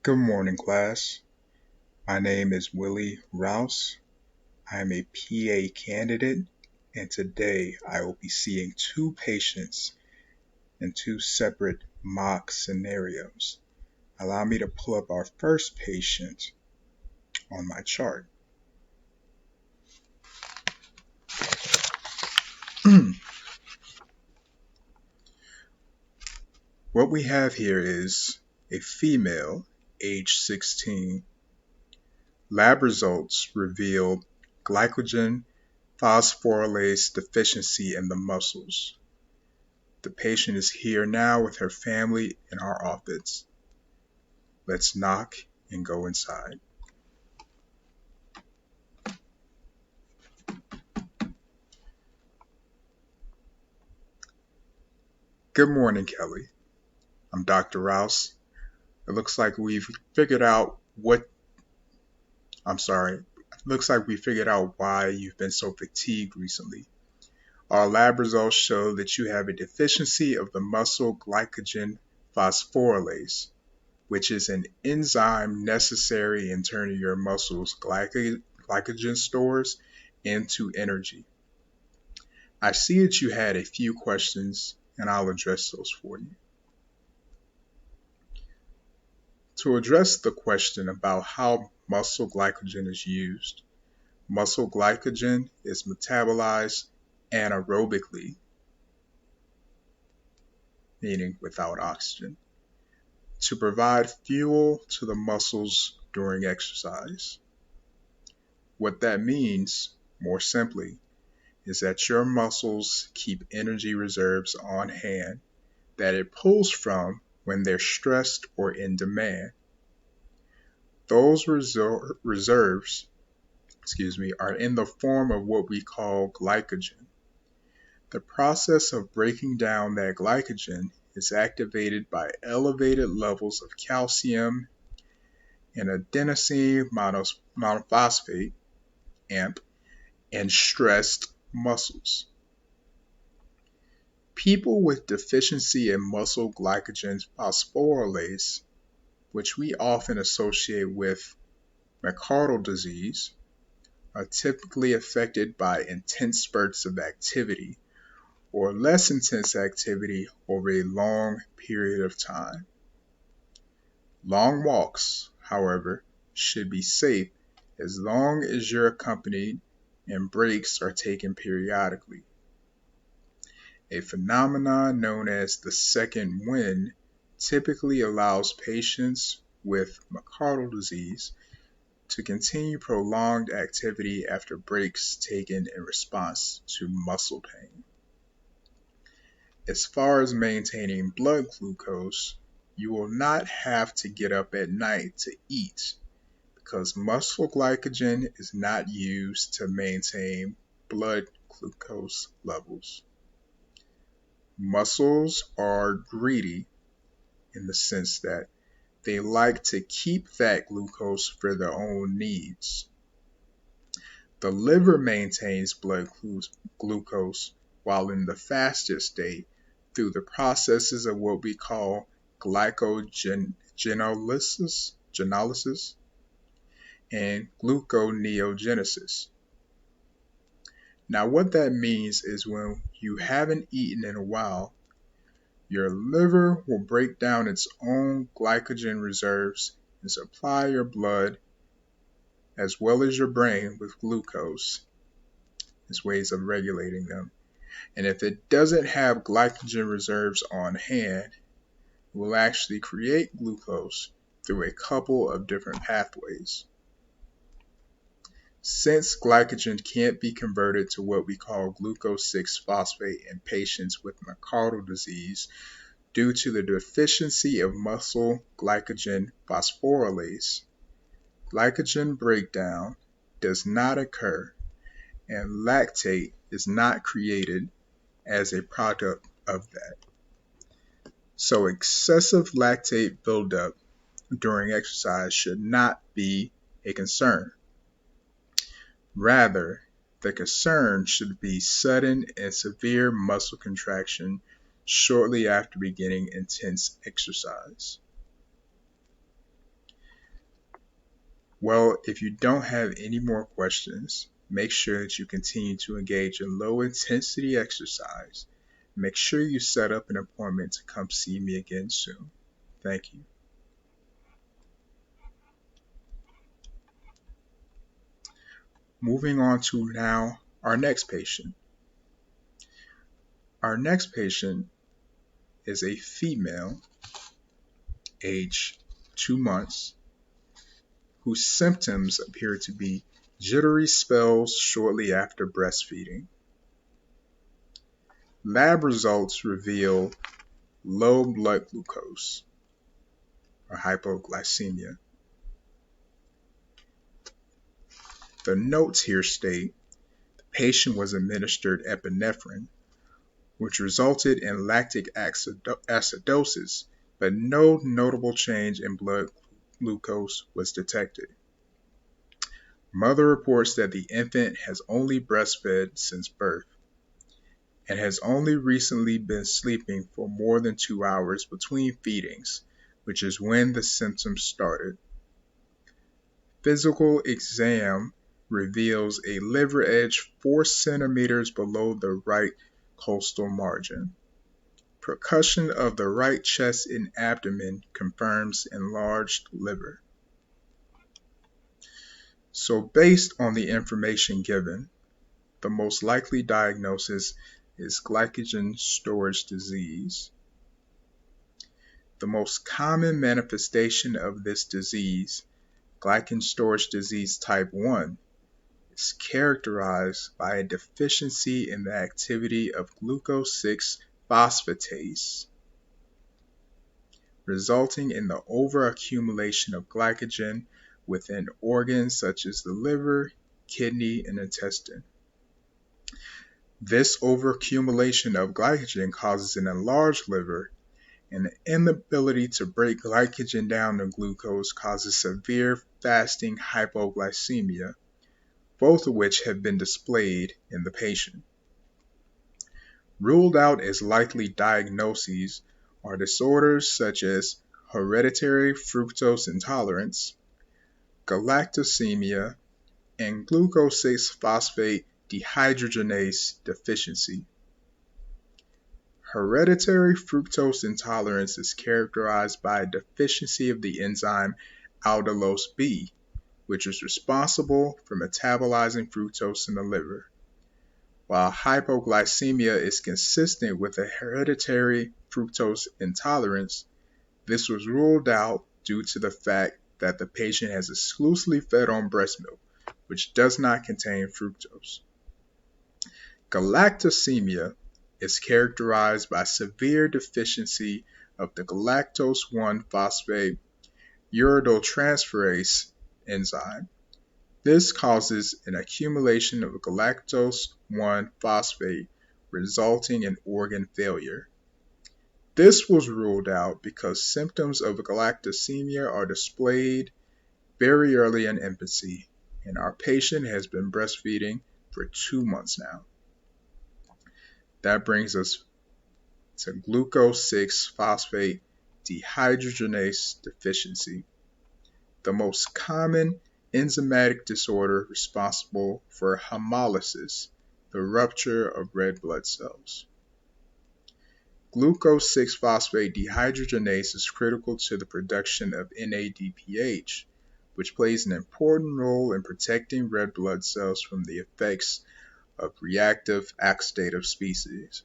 Good morning, class. My name is Willie Rouse. I am a PA candidate, and today I will be seeing two patients in two separate mock scenarios. Allow me to pull up our first patient on my chart. What we have here is a female, age 16. Lab results reveal glycogen phosphorylase deficiency in the muscles. The patient is here now with her family in our office. Let's knock and go inside. Good morning, Kelly. I'm Dr. Rouse. It looks like we figured out why you've been so fatigued recently. Our lab results show that you have a deficiency of the muscle glycogen phosphorylase, which is an enzyme necessary in turning your muscles' glycogen stores into energy. I see that you had a few questions, and I'll address those for you. To address the question about how muscle glycogen is used, muscle glycogen is metabolized anaerobically, meaning without oxygen, to provide fuel to the muscles during exercise. What that means, more simply, is that your muscles keep energy reserves on hand that it pulls from when they're stressed or in demand. Those reserves are in the form of what we call glycogen. The process of breaking down that glycogen is activated by elevated levels of calcium and adenosine monophosphate, AMP, in stressed muscles. People with deficiency in muscle glycogen phosphorylase, which we often associate with myocardial disease, are typically affected by intense spurts of activity or less intense activity over a long period of time. Long walks, however, should be safe as long as you're accompanied and breaks are taken periodically. A phenomenon known as the second wind typically allows patients with myocardial disease to continue prolonged activity after breaks taken in response to muscle pain. As far as maintaining blood glucose, you will not have to get up at night to eat because muscle glycogen is not used to maintain blood glucose levels. Muscles are greedy in the sense that they like to keep that glucose for their own needs. The liver maintains blood glucose while in the fasted state through the processes of what we call glycogenolysis and gluconeogenesis. Now what that means is when you haven't eaten in a while, your liver will break down its own glycogen reserves and supply your blood as well as your brain with glucose as ways of regulating them. And if it doesn't have glycogen reserves on hand, it will actually create glucose through a couple of different pathways. Since glycogen can't be converted to what we call glucose 6-phosphate in patients with myocardial disease due to the deficiency of muscle glycogen phosphorylase, glycogen breakdown does not occur and lactate is not created as a product of that. So excessive lactate buildup during exercise should not be a concern. Rather, the concern should be sudden and severe muscle contraction shortly after beginning intense exercise. Well, if you don't have any more questions, make sure that you continue to engage in low intensity exercise. Make sure you set up an appointment to come see me again soon. Thank you. Moving on to now our next patient. Our next patient is a female, age 2 months, whose symptoms appear to be jittery spells shortly after breastfeeding. Lab results reveal low blood glucose or hypoglycemia. The notes here state the patient was administered epinephrine, which resulted in lactic acidosis, but no notable change in blood glucose was detected. Mother reports that the infant has only breastfed since birth and has only recently been sleeping for more than 2 hours between feedings, which is when the symptoms started. Physical exam reveals a liver edge 4 centimeters below the right costal margin. Percussion of the right chest and abdomen confirms enlarged liver. So based on the information given, the most likely diagnosis is glycogen storage disease. The most common manifestation of this disease, glycogen storage disease type 1, is characterized by a deficiency in the activity of glucose 6 phosphatase, resulting in the overaccumulation of glycogen within organs such as the liver, kidney, and intestine. This overaccumulation of glycogen causes an enlarged liver, and the inability to break glycogen down to glucose causes severe fasting hypoglycemia, both of which have been displayed in the patient. Ruled out as likely diagnoses are disorders such as hereditary fructose intolerance, galactosemia, and glucose 6-phosphate dehydrogenase deficiency. Hereditary fructose intolerance is characterized by a deficiency of the enzyme aldolase B, which is responsible for metabolizing fructose in the liver. While hypoglycemia is consistent with a hereditary fructose intolerance, this was ruled out due to the fact that the patient has exclusively fed on breast milk, which does not contain fructose. Galactosemia is characterized by severe deficiency of the galactose 1-phosphate uridyltransferase enzyme. This causes an accumulation of galactose 1-phosphate, resulting in organ failure. This was ruled out because symptoms of galactosemia are displayed very early in infancy, and our patient has been breastfeeding for 2 months now. That brings us to glucose 6-phosphate dehydrogenase deficiency, the most common enzymatic disorder responsible for hemolysis, the rupture of red blood cells. Glucose 6-phosphate dehydrogenase is critical to the production of NADPH, which plays an important role in protecting red blood cells from the effects of reactive oxidative species.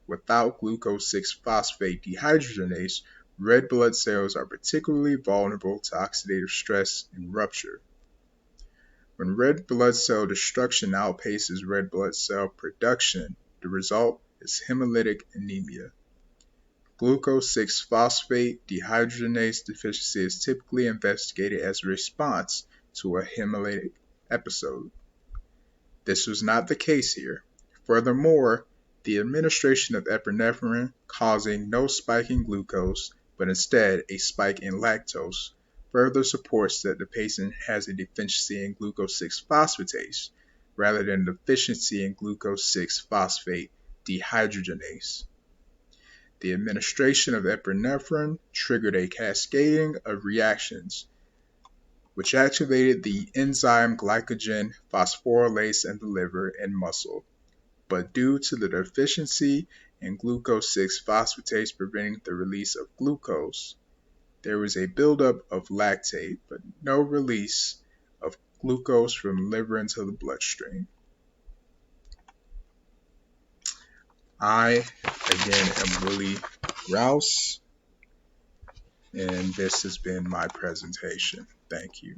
Without glucose 6-phosphate dehydrogenase, red blood cells are particularly vulnerable to oxidative stress and rupture. When red blood cell destruction outpaces red blood cell production, the result is hemolytic anemia. Glucose 6-phosphate dehydrogenase deficiency is typically investigated as a response to a hemolytic episode. This was not the case here. Furthermore, the administration of epinephrine causing no spike in glucose, but instead a spike in lactose, further supports that the patient has a deficiency in glucose 6-phosphatase, rather than a deficiency in glucose 6-phosphate dehydrogenase. The administration of epinephrine triggered a cascading of reactions which activated the enzyme glycogen phosphorylase in the liver and muscle. But due to the deficiency in glucose 6 phosphatase preventing the release of glucose, there was a buildup of lactate, but no release of glucose from the liver into the bloodstream. I, again, am Willie Rouse, and this has been my presentation. Thank you.